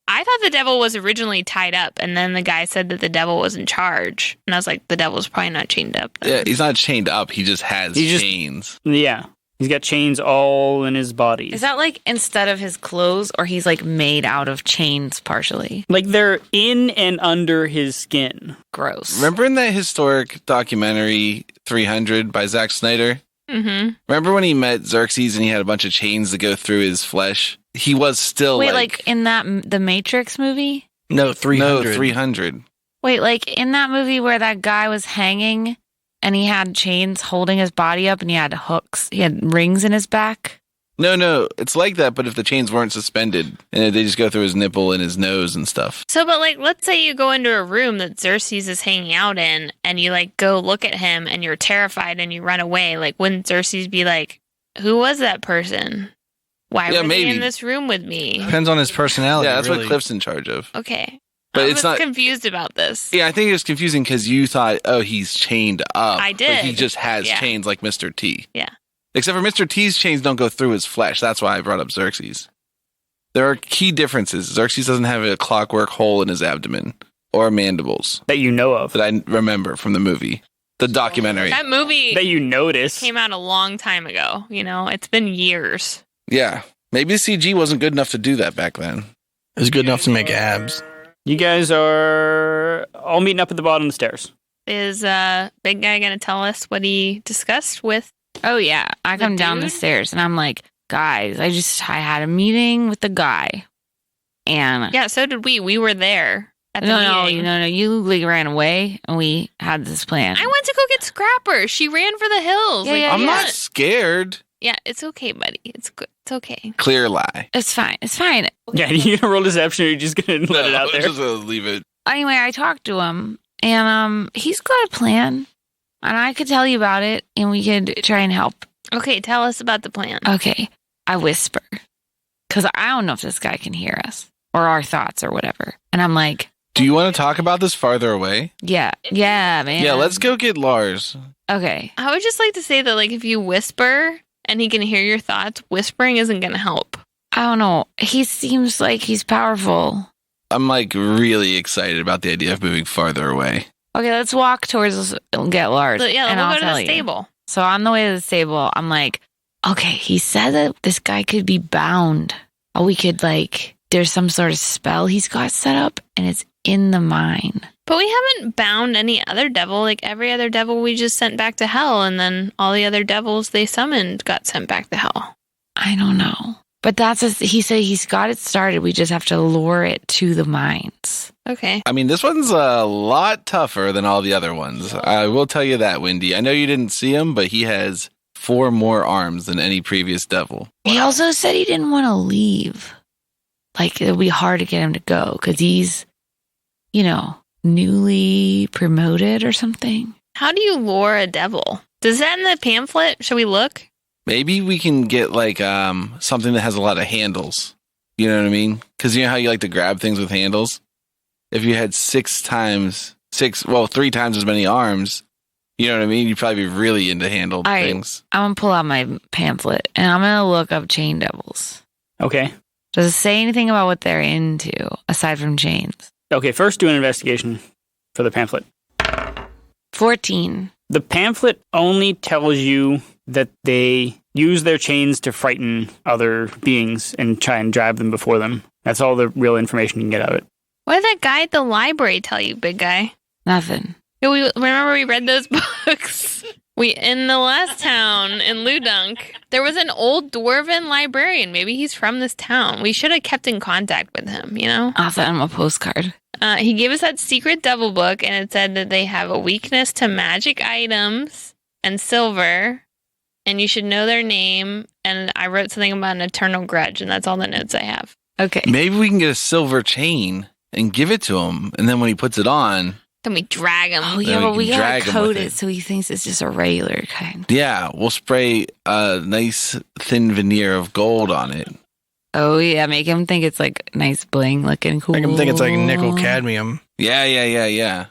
I thought the devil was originally tied up, and then the guy said that the devil was in charge, and I was like, the devil's probably not chained up. Then. Yeah, he's not chained up. He just has He just- chains. Yeah. He's got chains all in his body. Is that like instead of his clothes, or he's like made out of chains partially? Like they're in and under his skin. Gross. Remember in that historic documentary 300 by Zack Snyder? Mm-hmm. Remember when he met Xerxes and he had a bunch of chains that go through his flesh? He was still Wait, like in that the Matrix movie? No, 300. No, 300. Wait, like in that movie where that guy was hanging and he had chains holding his body up and he had hooks, he had rings in his back? No, it's like that, but if the chains weren't suspended and they just go through his nipple and his nose and stuff. So, but like, let's say you go into a room that Xerxes is hanging out in and you like go look at him and you're terrified and you run away. Like, wouldn't Xerxes be like, who was that person? Why Yeah, were maybe. they in this room with me? Depends on his personality. Yeah, that's really. what Cliff's in charge of. Okay. But I it's was not- confused about this. Yeah, I think it was confusing because you thought, oh, he's chained up. I But did. he just has Yeah. chains like Mr. T. Yeah. Except for Mr. T's chains don't go through his flesh. That's why I brought up Xerxes. There are key differences. Xerxes doesn't have a clockwork hole in his abdomen or mandibles That you know of. that I remember from the movie, the documentary. That movie That you notice. came out a long time ago. You know, it's been years. Yeah. Maybe the CG wasn't good enough to do that back then. It was good enough to make abs. You guys are all meeting up at the bottom of the stairs. Is Big Guy going to tell us what he discussed with? Oh yeah, I The come down the dude? stairs and I'm like, guys, I had a meeting with the guy, and Yeah, so did we. We were there at the meeting. no, you like ran away, and we had this plan. I went to go get Scrapper. She ran for the hills. Yeah, Like, yeah, I'm yeah. not scared. Yeah, it's okay, buddy. It's good. It's okay. Clear lie. It's fine. It's fine. Yeah, you gonna roll deception or you're just gonna let it out there? Just leave it. Anyway, I talked to him, and he's got a plan, and I could tell you about it, and we could try and help. Okay, tell us about the plan. Okay, I whisper, because I don't know if this guy can hear us or our thoughts or whatever. And I'm like, Do you want to talk about this farther away? yeah, man. Yeah, let's go get Lars. Okay. I would just like to say that, like, if you whisper and he can hear your thoughts, whispering isn't going to help. I don't know. He seems like he's powerful. I'm like really excited about the idea of moving farther away. Okay, let's walk towards get Lars. So, yeah, and we'll I'll go to tell the you. stable. So on the way to the stable, I'm like, okay, he said that this guy could be bound. Oh, we could there's some sort of spell he's got set up, and it's in the mine. But we haven't bound any other devil. Like, every other devil we just sent back to hell, and then all the other devils they summoned got sent back to hell. I don't know. But he said he's got it started. We just have to lure it to the mines. Okay. I mean, this one's a lot tougher than all the other ones. I will tell you that, Wendy. I know you didn't see him, but he has 4 more arms than any previous devil. He also said he didn't want to leave. Like, it'll be hard to get him to go because he's, newly promoted or something. How do you lure a devil? Does that in the pamphlet? Should we look? Maybe we can get something that has a lot of handles. You know what I mean? Because you know how you like to grab things with handles? If you had 3 times as many arms, you know what I mean? You'd probably be really into handled All right. things. I'm going to pull out my pamphlet and I'm going to look up chain devils. Okay. Does it say anything about what they're into aside from chains? Okay, first do an investigation for the pamphlet. 14. The pamphlet only tells you that they use their chains to frighten other beings and try and drive them before them. That's all the real information you can get out of it. What did that guy at the library tell you, Big Guy? Nothing. Yeah, remember we read those books? In the last town in Ludunk, there was an old dwarven librarian. Maybe he's from this town. We should have kept in contact with him, I'll send him a postcard. He gave us that secret devil book, and it said that they have a weakness to magic items and silver, and you should know their name. And I wrote something about an eternal grudge, and that's all the notes I have. Okay. Maybe we can get a silver chain and give it to him. And then when he puts it on, Then we drag him. Oh, Then yeah, we but can we got drag to 'em coat with it it. so he thinks it's just a regular kind. yeah, we'll spray a nice thin veneer of gold on it. Oh, yeah, make him think it's nice bling looking cool. I can think it's like nickel cadmium. Yeah.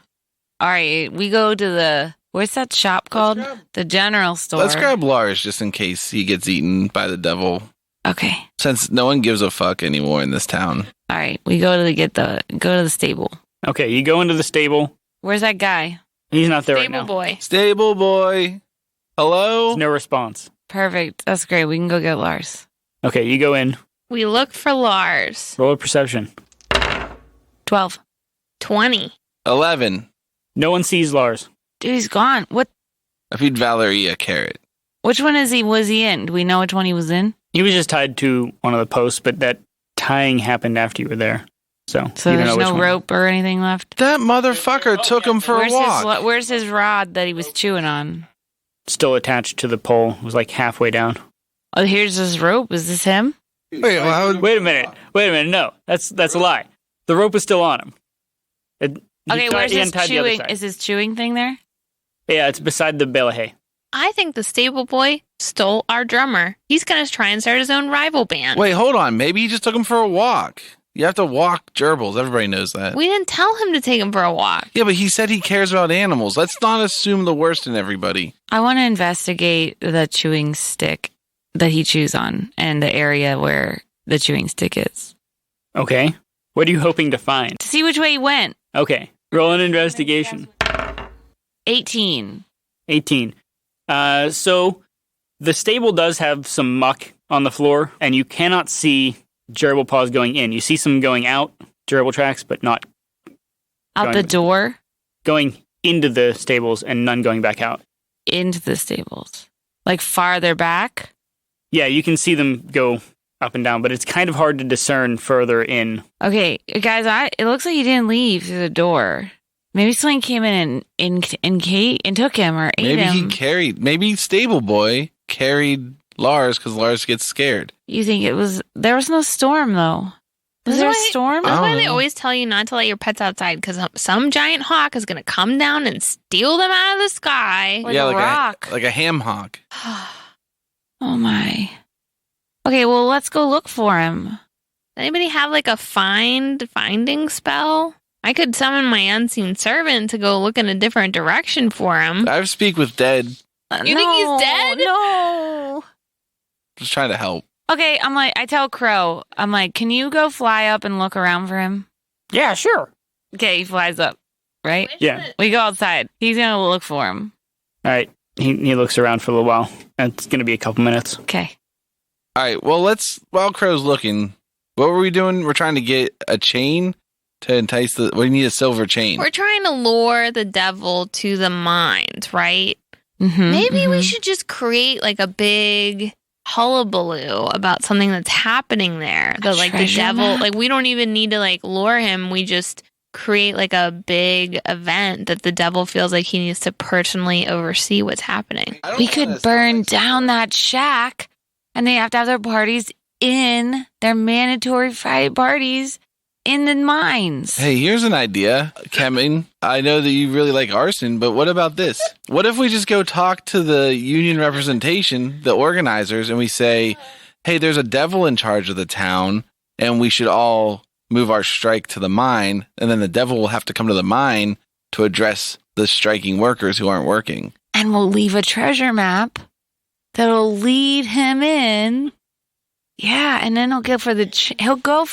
All right, we go to what's that shop called? The general store. Let's grab Lars just in case he gets eaten by the devil. Okay. Since no one gives a fuck anymore in this town. All right, we go to the stable. Okay, you go into the stable. Where's that guy? He's not there right Stable now. boy. Stable boy. Hello? There's no response. Perfect. That's great. We can go get Lars. Okay, you go in. We look for Lars. Roll a perception. 12. 20. 11. No one sees Lars. Dude, he's gone. What? I feed Valerie a carrot. Which one was he in? Do we know which one he was in? He was just tied to one of the posts, but that tying happened after you were there. So you don't know there's which no one. rope or anything left? That motherfucker took him for a walk. Where's his rod that he was chewing on? Still attached to the pole. It was like halfway down. Oh, here's his rope. Is this him? Wait, well, how would, Wait a minute. No, that's a lie. The rope is still on him. Where's his untied the other chewing? side. Is his chewing thing there? Yeah, it's beside the bale of hay. I think the stable boy stole our drummer. He's going to try and start his own rival band. Wait, hold on. Maybe he just took him for a walk. You have to walk gerbils. Everybody knows that. We didn't tell him to take him for a walk. Yeah, but he said he cares about animals. Let's not assume the worst in everybody. I want to investigate the chewing stick that he chews on and the area where the chewing stick is. Okay. What are you hoping to find? To see which way he went. Okay. Roll an investigation. 18. 18. So the stable does have some muck on the floor, and you cannot see gerbil paws going in. You see some going out, gerbil tracks, but not Out the door? going into the stables and none going back out. Into the stables. Like farther back? Yeah, you can see them go up and down, but it's kind of hard to discern further in. Okay, guys, it looks like he didn't leave through the door. Maybe someone came in and took him or ate him. Maybe Stable Boy carried Lars because Lars gets scared. You think there was no storm though? Was there a storm? That's why they know. always tell you not to let your pets outside because some giant hawk is going to come down and steal them out of the sky. Like a rock. Like a ham hock. Oh my. Okay, well, let's go look for him. Does anybody have like a finding spell? I could summon my unseen servant to go look in a different direction for him. I speak with dead. You think he's dead? No. Just trying to help. Okay, I tell Crow, can you go fly up and look around for him? Yeah, sure. Okay, he flies up, right? Yeah. We go outside. He's going to look for him. All right. He looks around for a little while. It's going to be a couple minutes. Okay. All right, well, while Crow's looking, what were we doing? We're trying to get a chain to entice we need a silver chain. We're trying to lure the devil to the mines, right? Mm-hmm, Maybe we should just create like a big hullabaloo about something that's happening there. That like the treasure devil, map? like we don't even need to like lure him. We just create like a big event that the devil feels like he needs to personally oversee what's happening. I don't We wanna could sound burn like down that shack, and they have to have their parties in their mandatory Friday parties in the mines. Hey, here's an idea, Kevin. I know that you really like arson, but what about this? What if we just go talk to the union representation, the organizers, and we say, hey, there's a devil in charge of the town, and we should all move our strike to the mine, and then the devil will have to come to the mine to address the striking workers who aren't working. And we'll leave a treasure map that'll lead him in. Yeah, and then he'll go for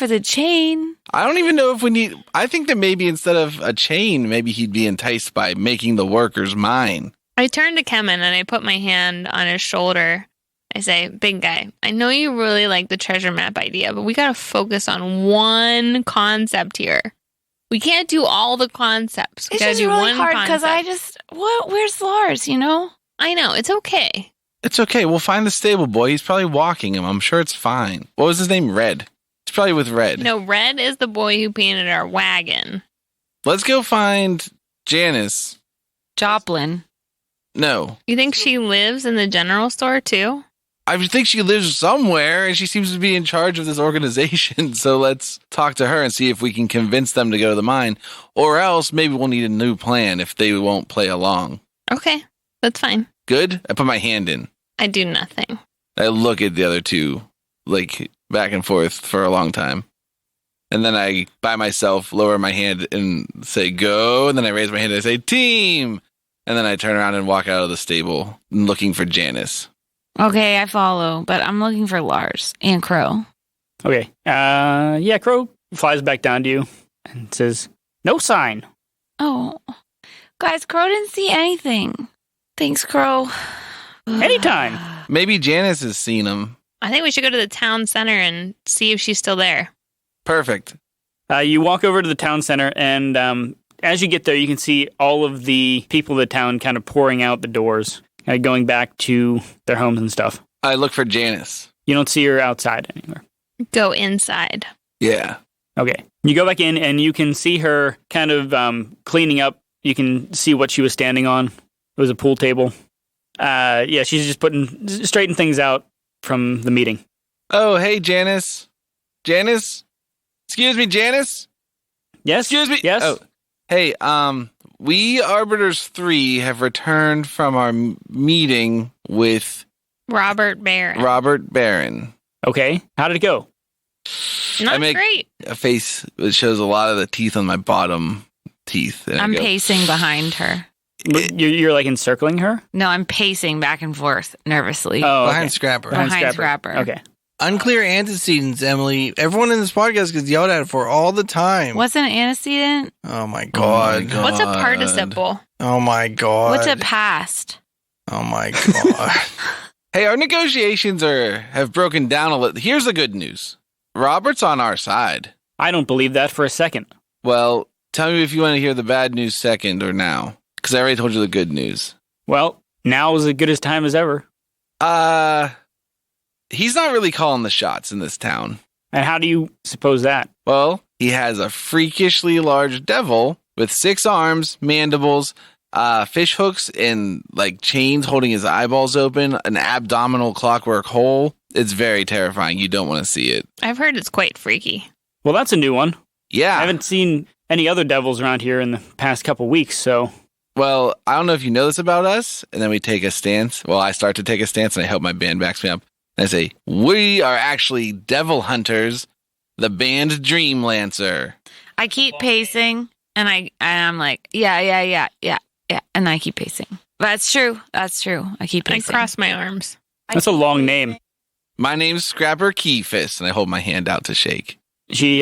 the chain. I don't even know if we need... I think that maybe instead of a chain, maybe he'd be enticed by making the workers mine. I turn to Kemen and I put my hand on his shoulder. I say, big guy, I know you really like the treasure map idea, but we got to focus on one concept here. We can't do all the concepts. We It's got to just do really one hard because concept. where's Lars, you know? I know, it's okay. It's okay. We'll find the stable boy. He's probably walking him. I'm sure it's fine. What was his name? Red. He's probably with Red. No, Red is the boy who painted our wagon. Let's go find Janice. Joplin. No. You think she lives in the general store too? I think she lives somewhere, and she seems to be in charge of this organization. So let's talk to her and see if we can convince them to go to the mine. Or else maybe we'll need a new plan if they won't play along. Okay, that's fine. Good? I put my hand in. I do nothing. I look at the other two, like, back and forth for a long time. And then I, by myself, lower my hand and say, go. And then I raise my hand and I say, team. And then I turn around and walk out of the stable looking for Janice. Okay, I follow, but I'm looking for Lars and Crow. Okay. Yeah, Crow flies back down to you and says, no sign. Oh, guys, Crow didn't see anything. Thanks, Crow. Anytime. Maybe Janice has seen him. I think we should go to the town center and see if she's still there. Perfect. You walk over to the town center, and as you get there, you can see all of the people of the town kind of pouring out the doors, going back to their homes and stuff. I look for Janice. You don't see her outside anywhere. Go inside. Yeah. Okay. You go back in, and you can see her kind of cleaning up. You can see what she was standing on. It was a pool table. Yeah, she's just straightening things out from the meeting. Oh, hey, Janice. Janice? Excuse me, Janice? Yes? Excuse me? Yes? Oh, hey, we Arbiters 3 have returned from our meeting with Robert Barron. Robert Barron. Okay. How did it go? Not I make great. a face that shows a lot of the teeth on my bottom teeth. And I I'm go, pacing behind her. You're like encircling her? No, I'm pacing back and forth nervously. Oh, Behind okay. Scrapper. Behind Scrapper. Okay. Unclear antecedents, Emily. Everyone in this podcast gets yelled at for all the time. What's an antecedent? Oh my god. God. What's a participle? Oh my god. What's a past? Oh my god. Hey, our negotiations have broken down a little. Here's the good news. Robert's on our side. I don't believe that for a second. Well, tell me if you want to hear the bad news second or now. Because I already told you the good news. Well, now is as good as time as ever. He's not really calling the shots in this town. And how do you suppose that? Well, he has a freakishly large devil with 6 arms, mandibles, fish hooks, and like chains holding his eyeballs open, an abdominal clockwork hole. It's very terrifying. You don't want to see it. I've heard it's quite freaky. Well, that's a new one. Yeah. I haven't seen any other devils around here in the past couple weeks, so... Well, I don't know if you know this about us, and then we take a stance. Well, I start to take a stance, and I hope my band backs me up. And I say, we are actually devil hunters, the band Dreamlancer. I keep pacing, and I'm like, yeah. And I keep pacing. That's true. I keep I pacing. cross my arms. That's a long name. My name's Scrapper Keyfist, and I hold my hand out to shake. She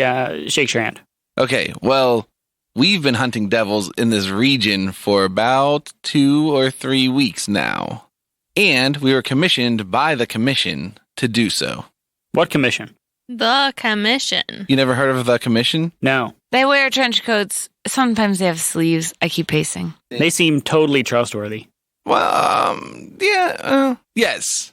shakes your hand. Okay, well, we've been hunting devils in this region for about 2 or 3 weeks now. And we were commissioned by the commission to do so. What commission? The commission. You never heard of the commission? No. They wear trench coats. Sometimes they have sleeves. I keep pacing. They seem totally trustworthy. Well, yes.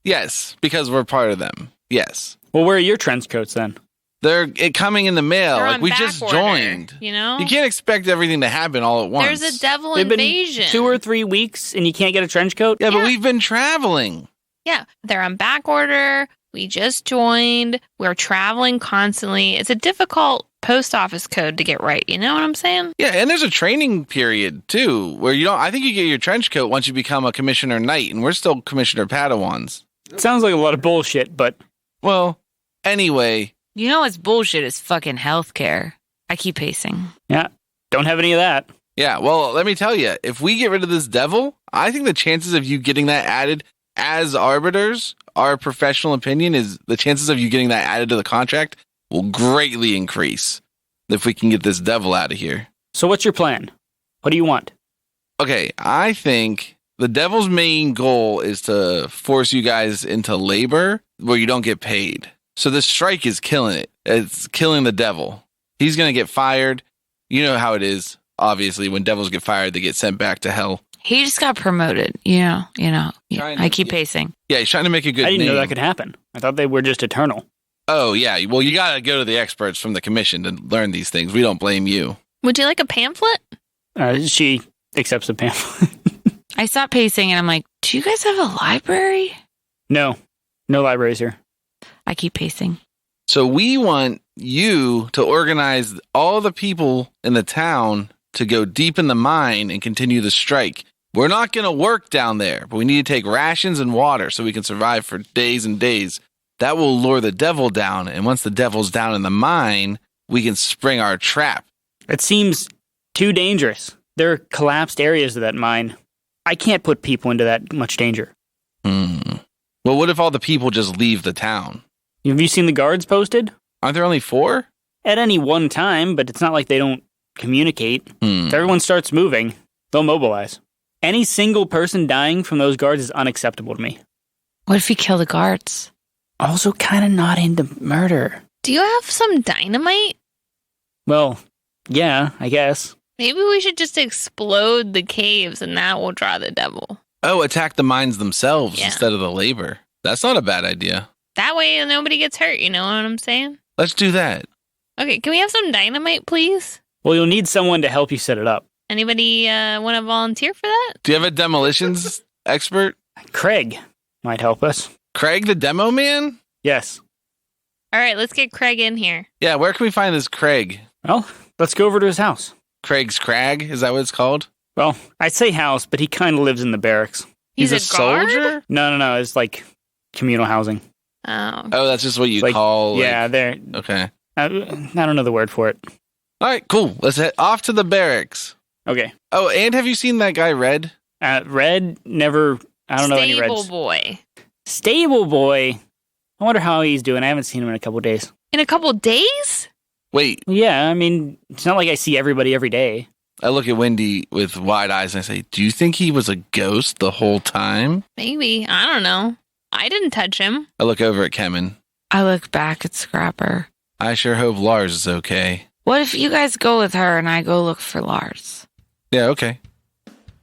Yes, because we're part of them. Yes. Well, where are your trench coats then? They're coming in the mail. They're Like, on we back just order, joined. You know? You can't expect everything to happen all at once. There's a devil They've invasion. been 2 or 3 weeks and you can't get a trench coat? Yeah, but Yeah. we've been traveling. Yeah, they're on back order. We just joined. We're traveling constantly. It's a difficult post office code to get right. You know what I'm saying? Yeah, and there's a training period, too, where you don't... I think you get your trench coat once you become a Commissioner Knight, and we're still Commissioner Padawans. It sounds like a lot of bullshit, but Well, anyway... You know what's bullshit is fucking healthcare. I keep pacing. yeah, don't have any of that. Yeah, well, let me tell you, if we get rid of this devil, I think the chances of you getting that added as arbiters, our professional opinion is the chances of you getting that added to the contract will greatly increase if we can get this devil out of here. So what's your plan? What do you want? Okay, I think the devil's main goal is to force you guys into labor where you don't get paid. So the strike is killing it. It's killing the devil. He's going to get fired. You know how it is. Obviously, when devils get fired, they get sent back to hell. He just got promoted. You know. Trying to- I keep pacing. Yeah, he's trying to make a good I didn't name. know that could happen. I thought they were just eternal. Oh, yeah. Well, you got to go to the experts from the commission to learn these things. We don't blame you. Would you like a pamphlet? She accepts the pamphlet. I stop pacing and I'm like, do you guys have a library? No libraries here. I keep pacing. So we want you to organize all the people in the town to go deep in the mine and continue the strike. We're not going to work down there, but we need to take rations and water so we can survive for days and days. That will lure the devil down, and once the devil's down in the mine, we can spring our trap. It seems too dangerous. There are collapsed areas of that mine. I can't put people into that much danger. Well, what if all the people just leave the town? Have you seen the guards posted? Aren't there only 4? At any one time, but it's not like they don't communicate. If everyone starts moving, they'll mobilize. Any single person dying from those guards is unacceptable to me. What if he killed the guards? Also kind of not into murder. Do you have some dynamite? Well, yeah, I guess. Maybe we should just explode the caves and that will draw the devil. Oh, attack the mines themselves Yeah. instead of the labor. That's not a bad idea. That way nobody gets hurt, you know what I'm saying? Let's do that. Okay, can we have some dynamite, please? Well, you'll need someone to help you set it up. Anybody want to volunteer for that? Do you have a demolitions expert? Craig might help us. Craig, the demo man? Yes. All right, let's get Craig in here. Yeah, where can we find this Craig? Well, let's go over to his house. Craig's Crag? Is that what it's called? Well, I'd say house, but he kind of lives in the barracks. He's a a guard? soldier? No. It's like communal housing. Oh. Oh, that's just what you Like, call. Like, yeah, there. Okay. I don't know the word for it. All right, cool. Let's head off to the barracks. Okay. Oh, and have you seen that guy Red? Red, never. I don't know any Stable Reds. boy. Stable boy. I wonder how he's doing. I haven't seen him in a couple days. In a couple days? Wait, Well, yeah, I mean, it's not like I see everybody every day. I look at Wendy with wide eyes and I say, do you think he was a ghost the whole time? Maybe. I don't know. I didn't touch him. I look over at Kemen. I look back at Scrapper. I sure hope Lars is okay. What if you guys go with her and I go look for Lars? Yeah, okay.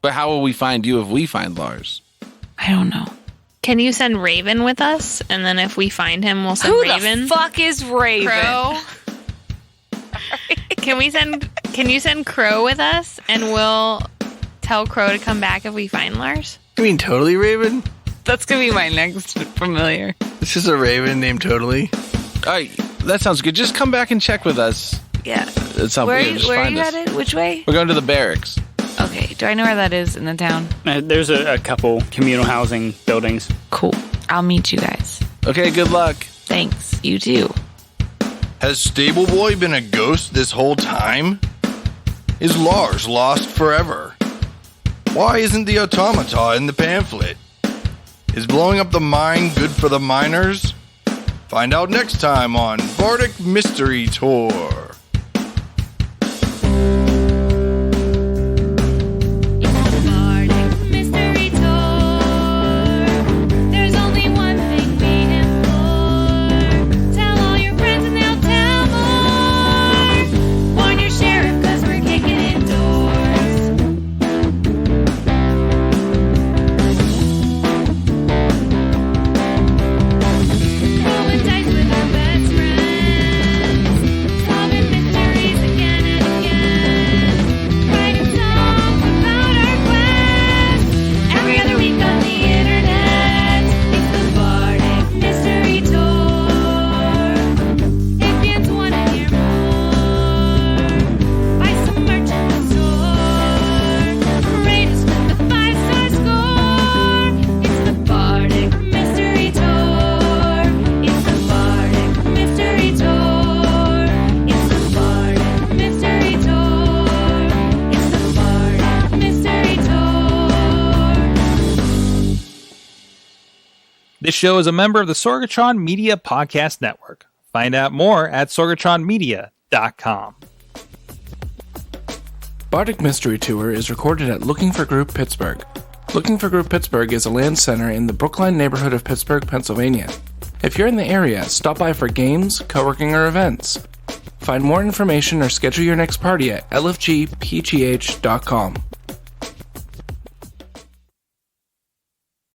But how will we find you if we find Lars? I don't know. Can you send Raven with us? And then if we find him, we'll send Who Raven. the fuck is Raven? Crow. Can you send Crow with us and we'll tell Crow to come back if we find Lars? You mean Totally Raven? That's gonna be my next familiar. It's just a raven named Totally. All right, that sounds good. Just come back and check with us. Yeah. At some Where, point. Just where are find you us. headed? Which way? We're going to the barracks. Okay. Do I know where that is in the town? There's a couple communal housing buildings. Cool. I'll meet you guys. Okay, good luck. Thanks. You too. Has Stable Boy been a ghost this whole time? Is Lars lost forever? Why isn't the automata in the pamphlet? Is blowing up the mine good for the miners? Find out next time on Bardic Mystery Tour. Bardic Mystery Tour. There's only one thing waiting for. Tell all your friends and they'll tell more. Warn your sheriff 'cause we're kicking in doors. Rolling dice with our best friends. Solving mysteries again and again. Writing songs about our quest. Every other week on the internet. It's the Bardic Mystery Tour. If you want to hear more, buy some merch in the store. Rate us with a 5-star score. It's the Bardic Mystery Tour. It's the Bardic Mystery Tour. It's the Bardic Mystery Tour. It's the Bardic Mystery Tour. This show is a member of the Sorgatron Media Podcast Network. Find out more at sorgatronmedia.com. Bardic Mystery Tour is recorded at Looking for Group Pittsburgh. Looking for Group Pittsburgh is a land center in the Brookline neighborhood of Pittsburgh, Pennsylvania. If you're in the area, stop by for games, co-working, or events. Find more information or schedule your next party at lfgpgh.com.